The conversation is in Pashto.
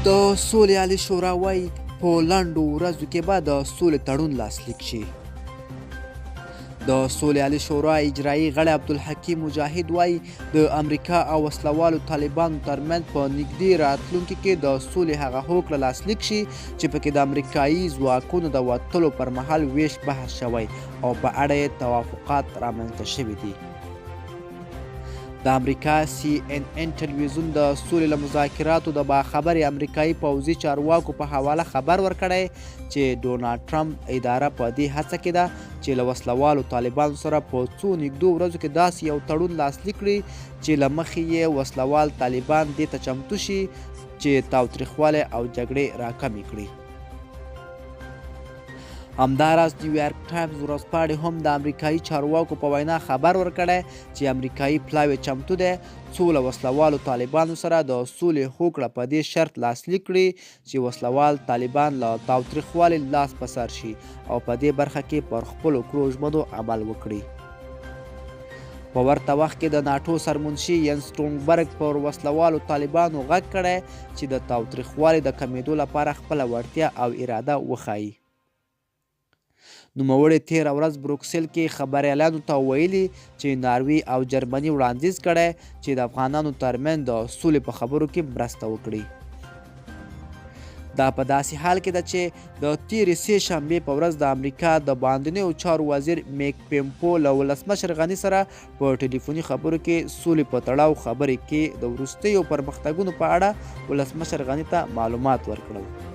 د سولې عالي شورا وایي په لنډو ورځو کې به د سولې تړون لاسلیک شي. د سولې عالي شورا اجرایي غړی عبدالحکیم مجاهد وایي د امریکا او وسلوالو طالبانو ترمنځ په نږدې راتلونکي کې د سولې هغه هوکړه لاسلیک شي چې پکې د امریکایي ځواکونو د وتلو پر مهال ویش بحث شوی او په اړه یې توافقات رامنځته شوي دي. د امریکا CNN ټلویزیون د سولې له مذاکراتو د باخبرې امریکایي پوځي چارواکو په حواله خبر ورکړی چې ډونالډ ټرمپ اداره په دې هڅه کې ده چې له وسلوالو طالبانو سره په څو نږدو ورځو کې داسې یو تړون لاسلیک کړي چې له مخې یې وسلوال طالبان دې ته چمتو شي چې تاوتریخوالی او جګړې راکمې کړي. همداراز نیویارک ټایمز ورځپاڼې هم د امریکایي چارواکو په وینا خبر ورکړی چې امریکایي پلاوی چمتو دی څو له وسلوالو طالبانو سره د سولې هوکړه په دې شرط لاسلیک کړي چې وسلوال طالبان له تاوتریخوالي لاس په سر شي او په دې برخه کې پر خپلو کړو ژمنو عمل وکړي. په ورته وخت کې د ناټو سرمنشي ینس سټولټنبرګ پر وسلوالو طالبانو غږ کړی چې د تاوتریخوالي د کمېدو لپاره خپله وړتیا او اراده وښایي. نوموړي تېره ورځ بروکسل کې خبریالانو ته ویلي چې ناروې او جرمني وړاندیز کړی چې د افغانانو ترمنځ د سولې په خبرو کې مرسته وکړي. دا په داسې حال کې ده چې د تېرې سې شنبې په ورځ د امریکا د باندنیو چارو وزیر میک پمپو له ولسمشر غني سره په ټلیفوني خبرو کې سولې په تړاو خبرې کې د وروستیو پرمختګونو په اړه ولسمشر غني ته معلومات ورکړل.